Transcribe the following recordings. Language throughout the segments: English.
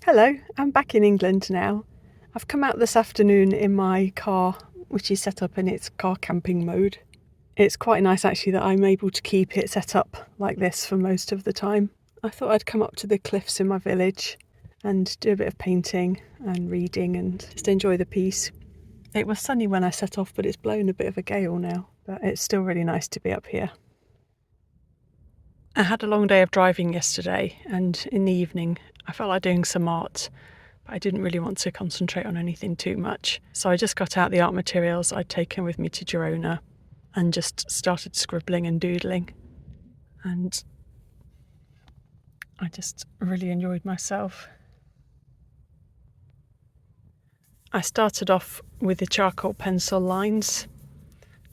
Hello, I'm back in England now. I've come out this afternoon in my car, which is set up in its car camping mode. It's quite nice actually that I'm able to keep it set up like this for most of the time. I thought I'd come up to the cliffs in my village and do a bit of painting and reading and just enjoy the peace. It was sunny when I set off, but it's blown a bit of a gale now, but it's still really nice to be up here. I had a long day of driving yesterday, and in the evening I felt like doing some art, but I didn't really want to concentrate on anything too much. So I just got out the art materials I'd taken with me to Girona and just started scribbling and doodling. And I just really enjoyed myself. I started off with the charcoal pencil lines,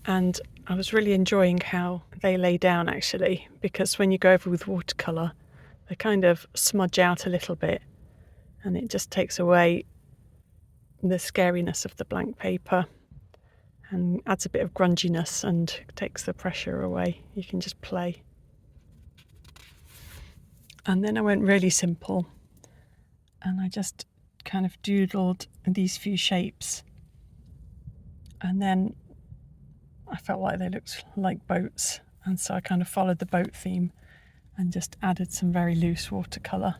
and I was really enjoying how they lay down actually, because when you go over with watercolour, they kind of smudge out a little bit and it just takes away the scariness of the blank paper and adds a bit of grunginess and takes the pressure away. You can just play. And then I went really simple and I just kind of doodled these few shapes, and then I felt like they looked like boats, and so I kind of followed the boat theme and just added some very loose watercolour.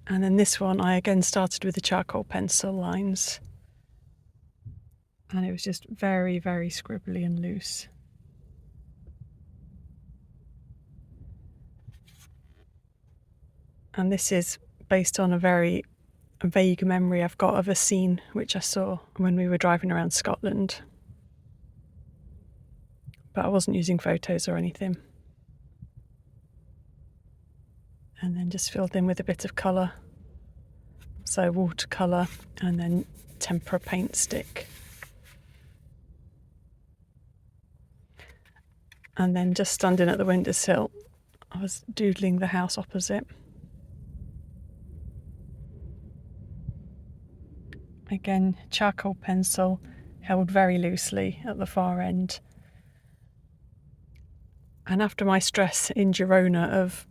And then this one I again started with the charcoal pencil lines, and it was just very, very scribbly and loose. And this is based on a very vague memory I've got of a scene which I saw when we were driving around Scotland. But I wasn't using photos or anything. And then just filled in with a bit of colour. So watercolour and then tempera paint stick. And then just standing at the windowsill, I was doodling the house opposite. Again, charcoal pencil held very loosely at the far end. And after my stress in Girona of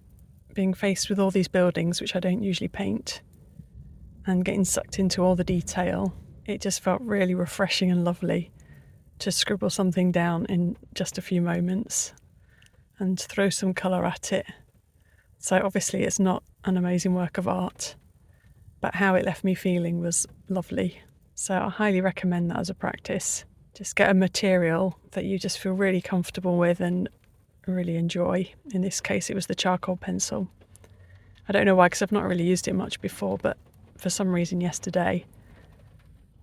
being faced with all these buildings, which I don't usually paint, and getting sucked into all the detail, it just felt really refreshing and lovely to scribble something down in just a few moments and throw some colour at it. So obviously it's not an amazing work of art, but how it left me feeling was lovely. So I highly recommend that as a practice. Just get a material that you just feel really comfortable with and really enjoy. In this case it was the charcoal pencil. I don't know why, because I've not really used it much before, but for some reason yesterday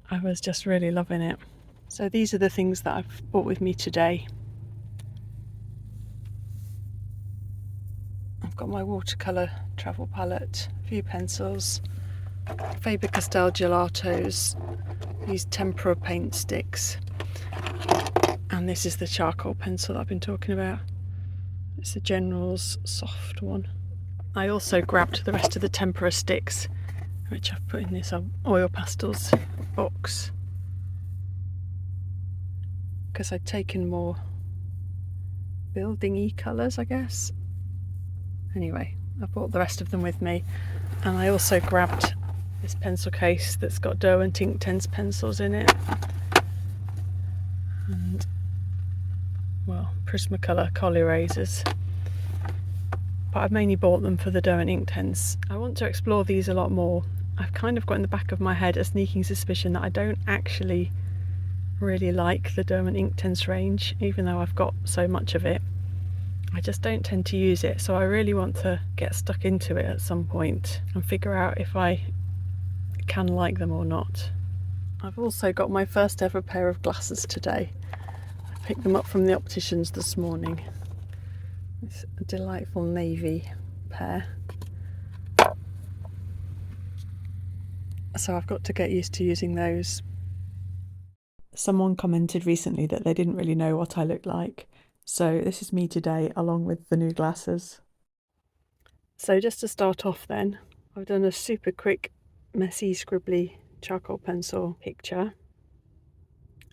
I was just really loving it. So these are the things that I've brought with me today. I've got my watercolour travel palette, a few pencils, Faber-Castell gelatos, these tempera paint sticks, and this is the charcoal pencil that I've been talking about. It's the General's soft one. I also grabbed the rest of the tempera sticks, which I've put in this oil pastels box, because I'd taken more building-y colours, I guess. Anyway, I brought the rest of them with me, and I also grabbed this pencil case that's got Derwent Inktense pencils in it, and, well, Prismacolor coal erasers. But I've mainly bought them for the Derwent Inktense. I want to explore these a lot more. I've kind of got in the back of my head a sneaking suspicion that I don't actually really like the Derwent Inktense range, even though I've got so much of it. I just don't tend to use it, so I really want to get stuck into it at some point and figure out if I can like them or not. I've also got my first ever pair of glasses today. I picked them up from the opticians this morning. It's a delightful navy pair. So I've got to get used to using those. Someone commented recently that they didn't really know what I looked like. So this is me today along with the new glasses. So just to start off then, I've done a super quick, messy, scribbly charcoal pencil picture.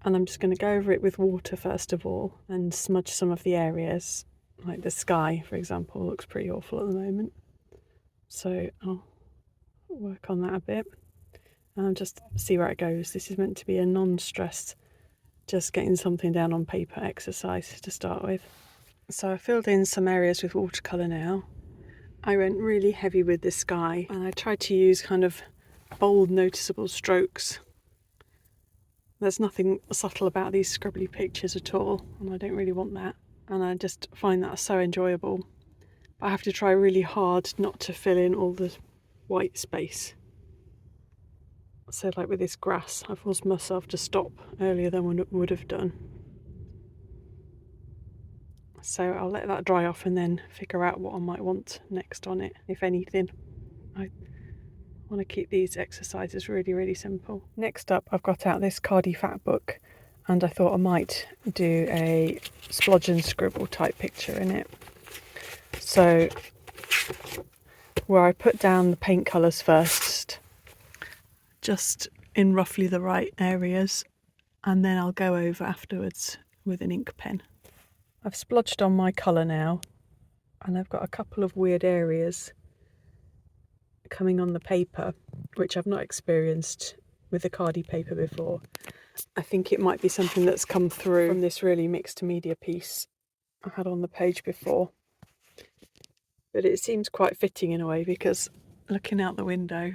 And I'm just going to go over it with water first of all and smudge some of the areas, like the sky, for example, looks pretty awful at the moment. So I'll work on that a bit and just see where it goes. This is meant to be a non-stress, just getting something down on paper exercise to start with. So I filled in some areas with watercolour now. I went really heavy with the sky and I tried to use kind of bold, noticeable strokes. There's nothing subtle about these scribbly pictures at all, and I don't really want that. And I just find that so enjoyable. But I have to try really hard not to fill in all the white space. So like with this grass, I forced myself to stop earlier than I would have done. So I'll let that dry off and then figure out what I might want next on it, if anything. I want to keep these exercises really, really simple. Next up, I've got out this Cardi Fat book, and I thought I might do a Splodge Scribble type picture in it. So where I put down the paint colours first, just in roughly the right areas, and then I'll go over afterwards with an ink pen. I've splodged on my colour now, and I've got a couple of weird areas coming on the paper, which I've not experienced with the Cardi paper before. I think it might be something that's come through from this really mixed media piece I had on the page before. But it seems quite fitting in a way, because looking out the window,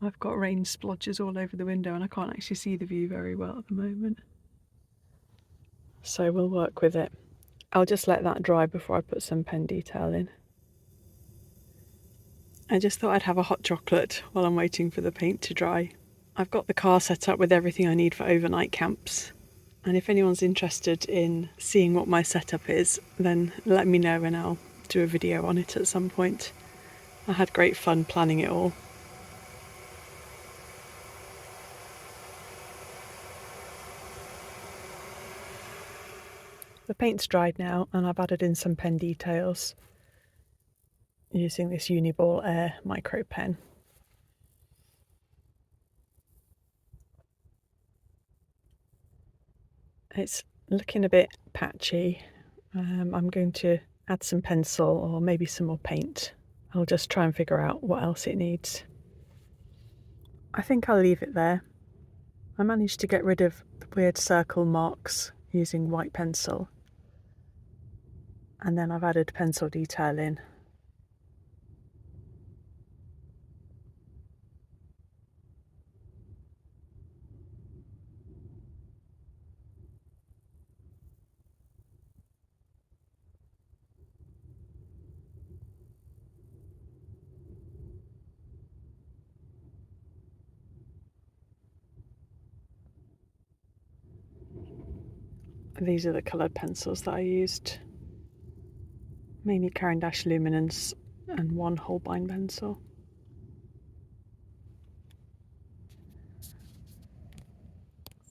I've got rain splodges all over the window and I can't actually see the view very well at the moment. So we'll work with it. I'll just let that dry before I put some pen detail in. I just thought I'd have a hot chocolate while I'm waiting for the paint to dry. I've got the car set up with everything I need for overnight camps. And if anyone's interested in seeing what my setup is, then let me know and I'll do a video on it at some point. I had great fun planning it all. The paint's dried now and I've added in some pen details using this Uni-ball Air micro pen. It's looking a bit patchy. I'm going to add some pencil or maybe some more paint. I'll just try and figure out what else it needs. I think I'll leave it there. I managed to get rid of the weird circle marks using white pencil. And then I've added pencil detail in. These are the coloured pencils that I used. Mainly Caran D'Ache Luminance and one Holbein pencil.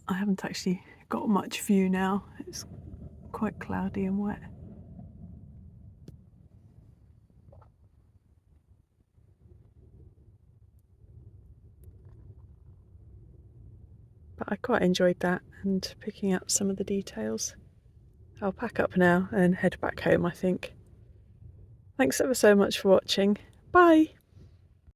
I haven't actually got much view now. It's quite cloudy and wet. But I quite enjoyed that and picking up some of the details. I'll pack up now and head back home, I think. Thanks ever so much for watching. Bye!